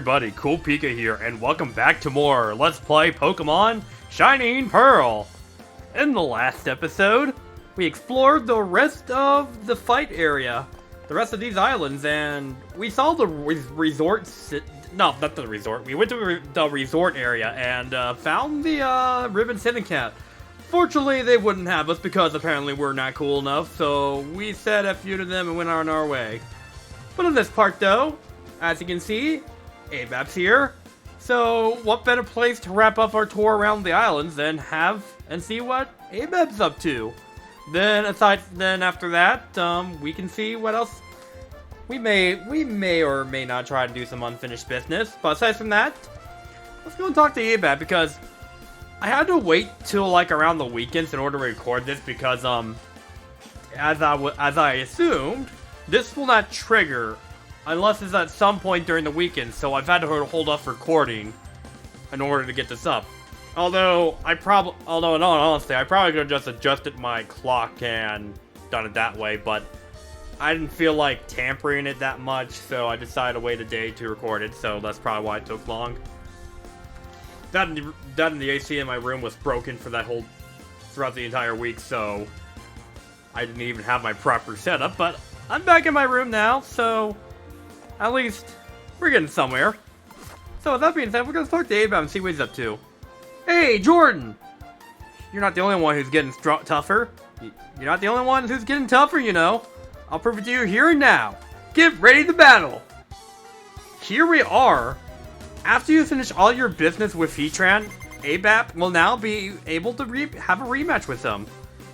everybody, CoolPika here, and welcome back to more Let's Play Pokemon Shining Pearl! In the last episode, we explored the rest of the fight area, the rest of these islands, and we saw the resort no, not the resort, we went to the resort area and found the Ribbon Syndicate. Fortunately, they wouldn't have us because apparently we're not cool enough, so we said F you to them and went on our way. But in this part though, as you can see, ABAP's here. So what better place to wrap up our tour around the islands than have and see what ABAP's up to. Then after that, we can see what else we may or may not try to do some unfinished business. But aside from that, let's go and talk to ABAP because I had to wait till like around the weekends in order to record this because as I assumed, this will not trigger unless it's at some point during the weekend, so I've had to hold off recording in order to get this up. Although in all honesty, I probably could have just adjusted my clock and done it that way, but I didn't feel like tampering it that much, so I decided to wait a day to record it, so that's probably why it took long. That and the AC in my room was broken for throughout the entire week, so I didn't even have my proper setup, but I'm back in my room now, so at least we're getting somewhere. So with that being said, we're gonna talk to ABAP and see what he's up to. Hey, Jordan! You're not the only one who's getting tougher. You're not the only one who's getting tougher, you know. I'll prove it to you here and now. Get ready to battle! Here we are. After you finish all your business with Heatran, ABAP will now be able to have a rematch with him.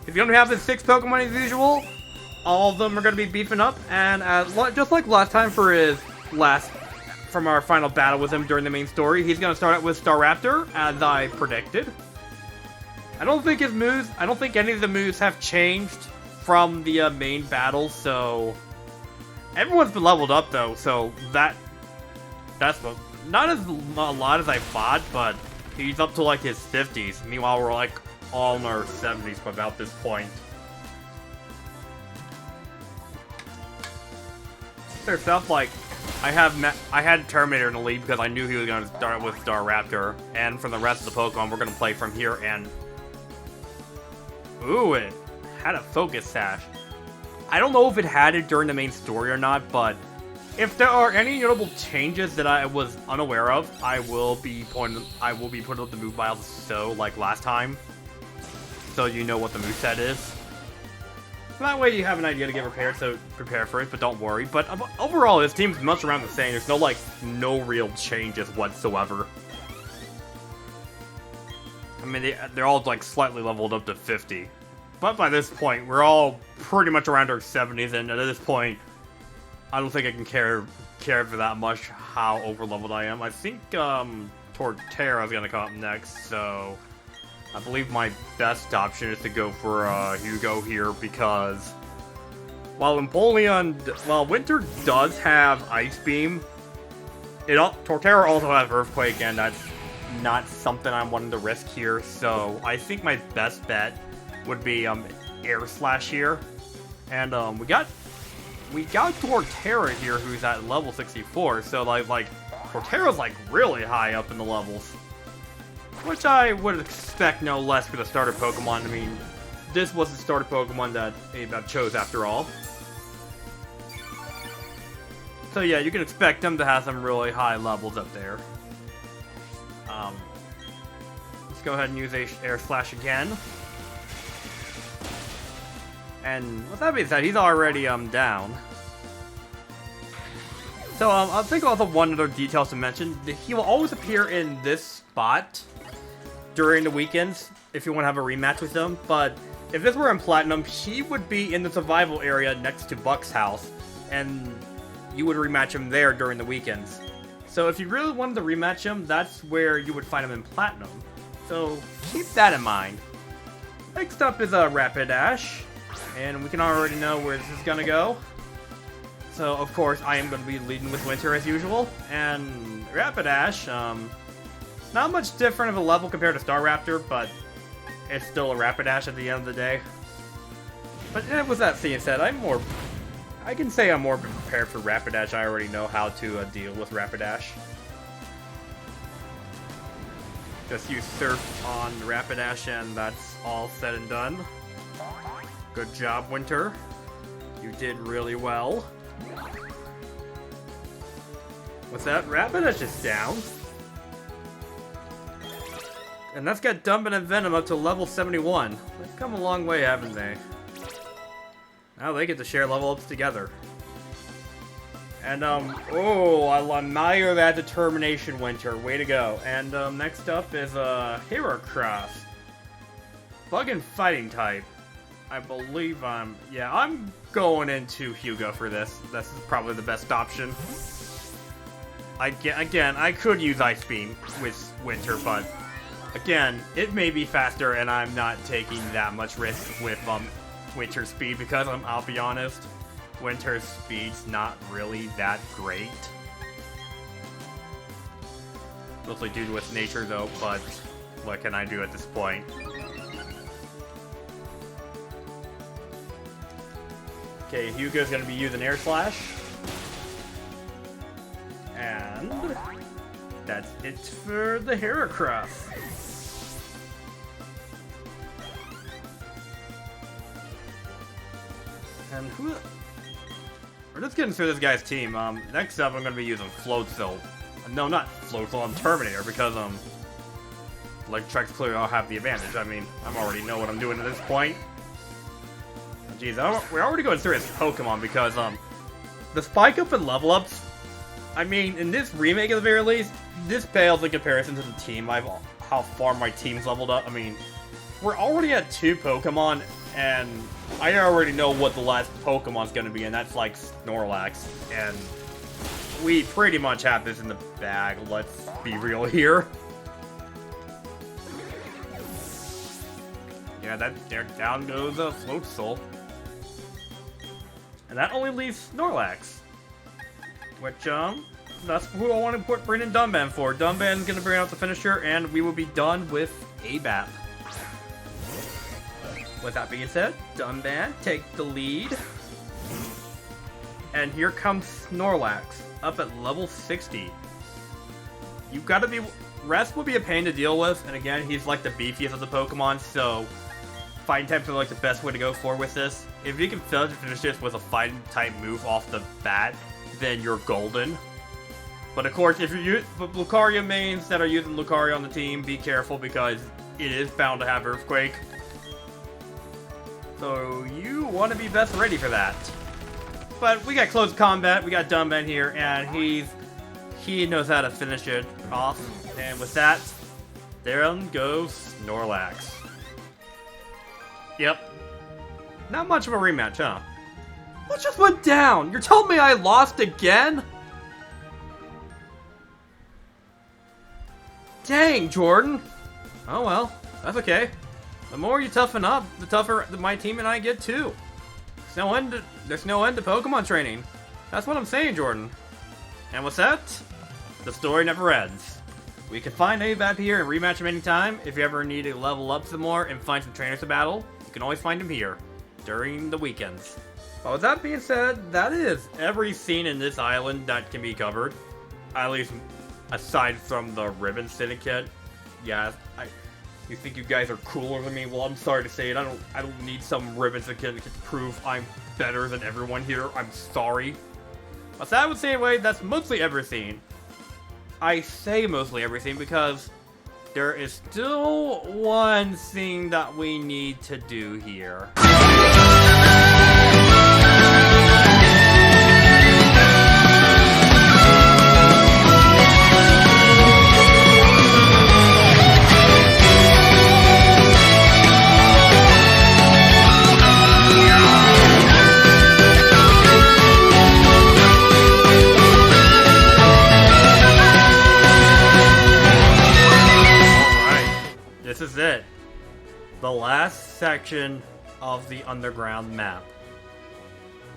If you only have the 6 Pokemon as usual, all of them are going to be beefing up, and just like last time from our final battle with him during the main story, he's going to start out with Staraptor, as I predicted. I don't think any of the moves have changed from the main battle, so everyone's been leveled up though, so that's not as a lot as I thought, but he's up to like his 50s. Meanwhile, we're like all in our 70s by about this point. There's stuff like I had Terminator in the lead because I knew he was going to start with Staraptor, and from the rest of the Pokemon, we're going to play from here. And ooh, it had a focus sash. I don't know if it had it during the main story or not, but if there are any notable changes that I was unaware of, I will be putting up the move files so like last time, so you know what the moveset is. That way you have an idea to get prepared for it, but don't worry. But overall, this team's much around the same. There's no real changes whatsoever. I mean, they're all like slightly leveled up to 50. But by this point, we're all pretty much around our 70s, and at this point, I don't think I can care for that much how overleveled I am. I think Torterra is gonna come up next, so I believe my best option is to go for Hugo here because while Winter does have Ice Beam, Torterra also has Earthquake, and that's not something I'm wanting to risk here. So I think my best bet would be Air Slash here, and we got Torterra here who's at level 64. So like Torterra's like really high up in the levels, which I would expect no less for the starter Pokemon. I mean, this was the starter Pokemon that ABAP chose after all. So yeah, you can expect them to have some really high levels up there. Let's go ahead and use Air Slash again. And with that being said, he's already down. So I think also one other detail to mention, he will always appear in this spot during the weekends if you want to have a rematch with him, but if this were in Platinum, he would be in the survival area next to Buck's house, and you would rematch him there during the weekends. So if you really wanted to rematch him, that's where you would find him in Platinum. So keep that in mind. Next up is Rapidash, and we can already know where this is gonna go. So of course I am going to be leading with Winter as usual, and Rapidash, not much different of a level compared to Staraptor, but it's still a Rapidash at the end of the day. But with that being said, I can say I'm more prepared for Rapidash. I already know how to deal with Rapidash. Just use Surf on Rapidash and that's all said and done. Good job, Winter. You did really well. What's that? Rapidash is down. And that's got Dumben and Venom up to level 71. They've come a long way, haven't they? Now they get to share level ups together. And, oh, I admire that determination, Winter. Way to go. And, next up is, Heracross. Bug and Fighting type. I believe I'm going into Hugo for this. This is probably the best option. Again, I could use Ice Beam with Winter, but, again, it may be faster, and I'm not taking that much risk with, Winter's speed, because I'll be honest, Winter's speed's not really that great. Mostly due to its nature though, but what can I do at this point? Okay, Hugo's gonna be using Air Slash. And that's it for the Heracross. And who... We're just getting through this guy's team. Next up, I'm gonna be using Floatzel. No, not Floatzel, I'm Terminator, because, Electric's clearly I'll have the advantage. I mean, I already know what I'm doing at this point. Jeez, we're already going through his Pokemon, because, the spike up and level ups, I mean, in this remake at the very least, this pales in comparison to the team. How far my team's leveled up. I mean, we're already at 2 Pokemon, and I already know what the last Pokemon's gonna be, and that's like Snorlax. And we pretty much have this in the bag, let's be real here. Yeah, there down goes a Floatzel. And that only leaves Snorlax. Which, that's who I want to bring in Dumben for. Dumben's gonna bring out the finisher, and we will be done with ABAP. With that being said, Dumben, take the lead. And here comes Snorlax, up at level 60. You've got to be... Rest will be a pain to deal with, and again, he's like the beefiest of the Pokemon, so... Fighting types are like the best way to go for with this. If you can finish this with a fighting type move off the bat, then you're golden. But of course, if you're Lucario mains that are using Lucario on the team, be careful because it is bound to have Earthquake. So you want to be best ready for that. But we got close combat, we got Dumben here, and he knows how to finish it off. And with that, there goes Snorlax. Yep. Not much of a rematch, huh? What just went down? You're telling me I lost again? Dang, Jordan. Oh well, that's okay. The more you toughen up, the tougher my team and I get too. There's no end to Pokemon training. That's what I'm saying, Jordan. And with that, the story never ends. We can find ABAP here and rematch him anytime. If you ever need to level up some more and find some trainers to battle, you can always find him here during the weekends. But with that being said, that is every scene in this island that can be covered. At least aside from the Ribbon Syndicate. Yeah, you think you guys are cooler than me? Well, I'm sorry to say it. I don't need some Ribbon Syndicate to prove I'm better than everyone here. I'm sorry. But that would say anyway, that's mostly everything. I say mostly everything because there is still one thing that we need to do here. This is it. The last section of the underground map.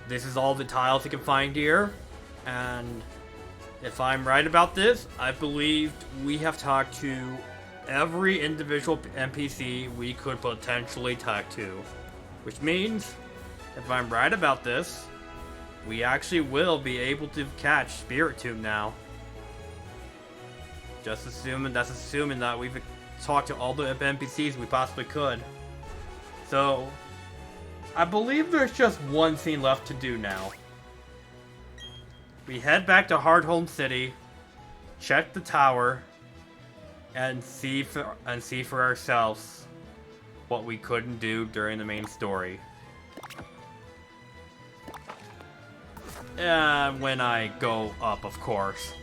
This is all the tiles you can find here. And if I'm right about this, I believe we have talked to every individual NPC we could potentially talk to. Which means, if I'm right about this, we actually will be able to catch Spiritomb now. That's assuming that we've talk to all the NPCs we possibly could. So, I believe there's just one scene left to do now. We head back to Hardhome City, check the tower, and see for ourselves what we couldn't do during the main story. When I go up, of course.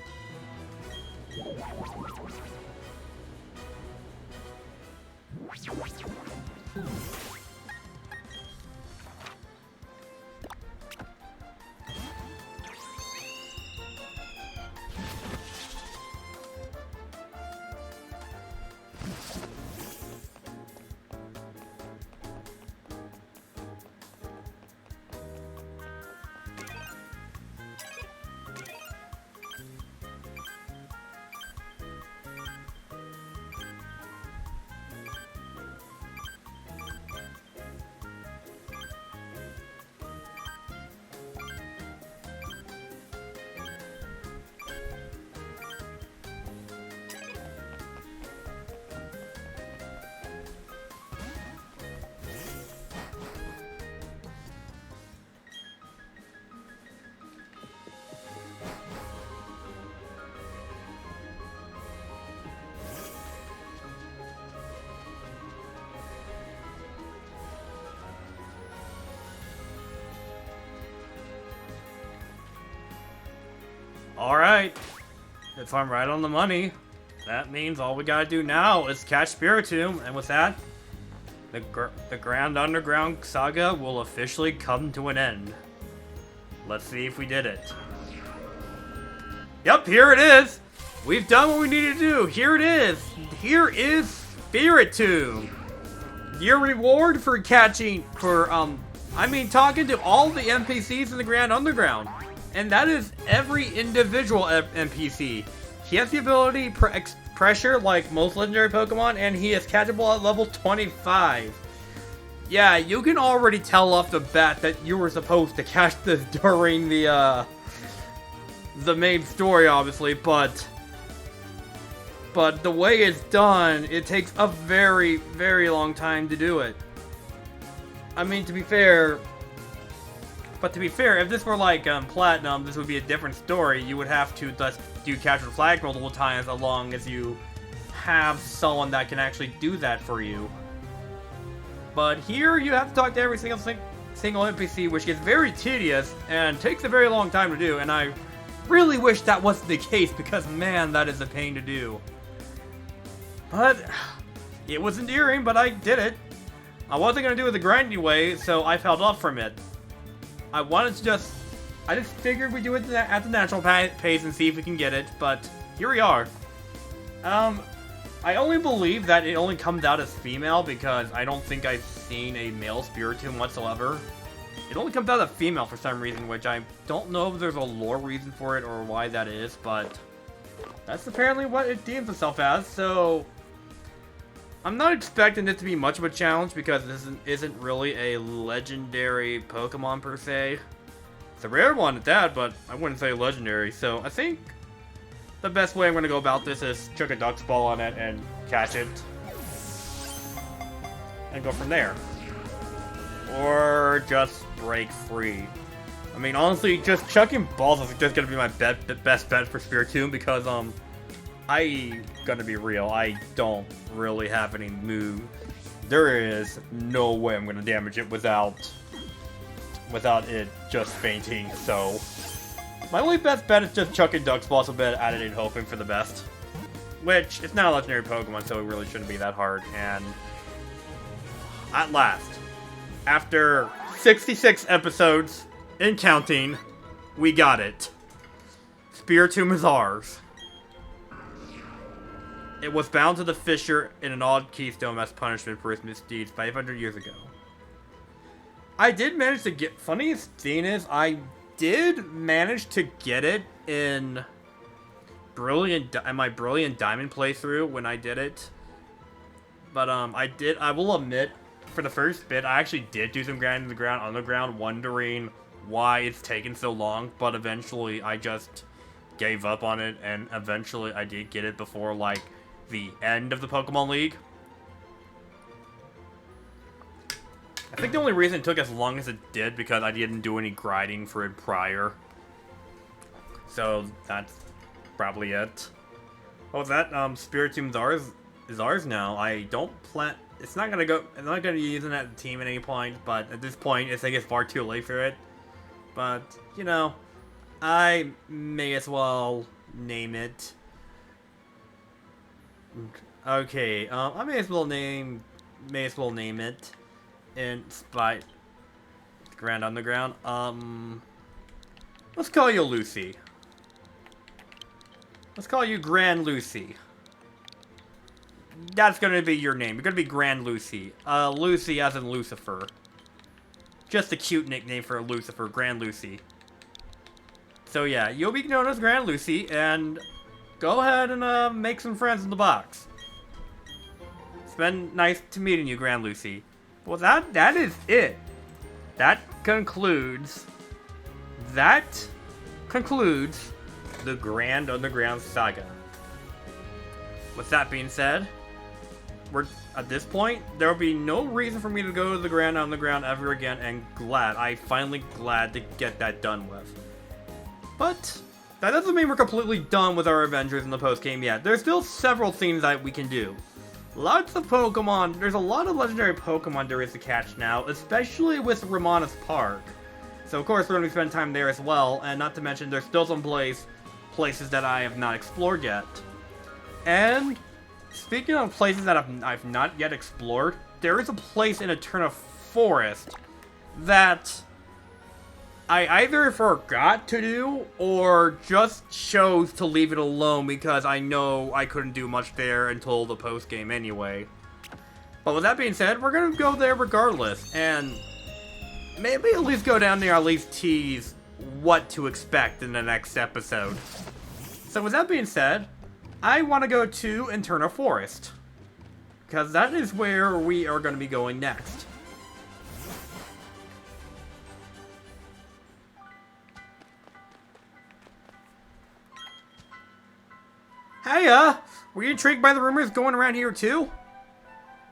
Alright, if I'm right on the money, that means all we gotta do now is catch Spiritomb, and with that, the Grand Underground Saga will officially come to an end. Let's see if we did it. Yep, here it is! We've done what we needed to do! Here it is! Here is Spiritomb! Your reward for talking to all the NPCs in the Grand Underground. And that is every individual NPC. He has the ability pressure like most legendary Pokemon, and he is catchable at level 25. Yeah, you can already tell off the bat that you were supposed to catch this during the main story, obviously, but the way it's done, it takes a very, very long time to do it. I mean, to be fair, if this were like Platinum, this would be a different story. You would have to thus do capture the flag multiple times, as long as you have someone that can actually do that for you. But here, you have to talk to every single NPC, which gets very tedious and takes a very long time to do. And I really wish that wasn't the case, because man, that is a pain to do. But it was endearing, but I did it. I wasn't gonna do it the grindy way, so I held off from it. I just figured we'd do it at the natural pace and see if we can get it, but here we are. I only believe that it only comes out as female because I don't think I've seen a male Spiritomb whatsoever. It only comes out as female for some reason, which I don't know if there's a lore reason for it or why that is, but that's apparently what it deems itself as, so I'm not expecting it to be much of a challenge because this isn't really a legendary Pokemon per se. It's a rare one at that, but I wouldn't say legendary. So I think the best way I'm going to go about this is chuck a Duck's Ball on it and catch it. And go from there. Or just break free. I mean, honestly, just chucking balls is just going to be my best bet for Spiritomb because, I gonna be real, I don't really have any move. There is no way I'm gonna damage it without it just fainting, so my only best bet is just chucking Duck's Balls a bit at it and hoping for the best. Which, it's not a legendary Pokemon, so it really shouldn't be that hard, and at last, after 66 episodes and counting, we got it. Spiritomb is ours. It was bound to the fissure in an odd keystone as punishment for its misdeeds 500 years ago. I did manage to get... Funniest thing is, I did manage to get it in my Brilliant Diamond playthrough when I did it. But, I will admit, for the first bit, I actually did do some grinding on the ground, wondering why it's taken so long, but eventually I just gave up on it, and eventually I did get it before, like, the end of the Pokemon League. I think the only reason it took as long as it did because I didn't do any grinding for it prior. So that's probably it. What was that? Spiritomb is ours now. I don't plan. It's not gonna go. I'm not gonna be using that team at any point. But at this point, I think it's far too late for it. But you know, I may as well name it. Okay. I may as well name it. In Spite Grand Underground. Let's call you Lucy. Let's call you Grand Lucy. That's gonna be your name. You're gonna be Grand Lucy. Lucy as in Lucifer. Just a cute nickname for Lucifer, Grand Lucy. So yeah, you'll be known as Grand Lucy, and go ahead and make some friends in the box. It's been nice to meeting you, Grand Lucy. Well, that is it. That concludes the Grand Underground Saga. With that being said, at this point, there will be no reason for me to go to the Grand Underground ever again, and finally glad to get that done with. But that doesn't mean we're completely done with our adventures in the post-game yet. There's still several things that we can do. Lots of Pokemon, there's a lot of legendary Pokemon there is to catch now, especially with Ramona's Park. So of course we're going to spend time there as well, and not to mention there's still some places that I have not explored yet. And speaking of places that I've not yet explored, there is a place in Eterna Forest that I either forgot to do or just chose to leave it alone because I know I couldn't do much there until the post game anyway. But with that being said, we're gonna go there regardless, and maybe at least go down there, at least tease what to expect in the next episode. So with that being said, I want to go to Eterna Forest, because that is where we are going to be going next. Hey, were you intrigued by the rumors going around here too?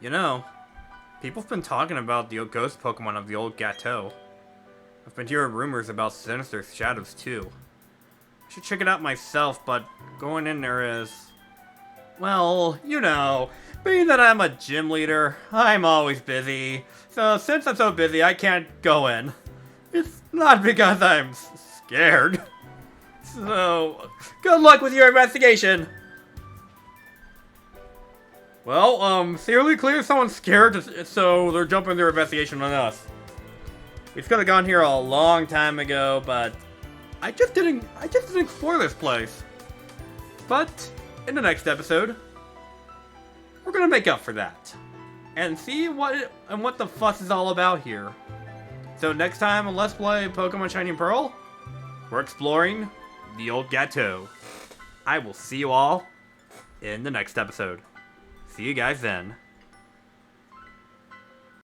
You know, people have been talking about the ghost Pokemon of the old Gateau. I've been hearing rumors about sinister shadows too. I should check it out myself, but going in there is... well, you know, being that I'm a gym leader, I'm always busy. So since I'm so busy, I can't go in. It's not because I'm scared. So, good luck with your investigation! Well, clearly someone's scared, so they're jumping their investigation on us. We could have gone here a long time ago, but I just didn't explore this place. But in the next episode, we're gonna make up for that and see what the fuss is all about here. So next time on Let's Play Pokemon Shining Pearl, we're exploring the old Gateau. I will see you all in the next episode. See you guys then.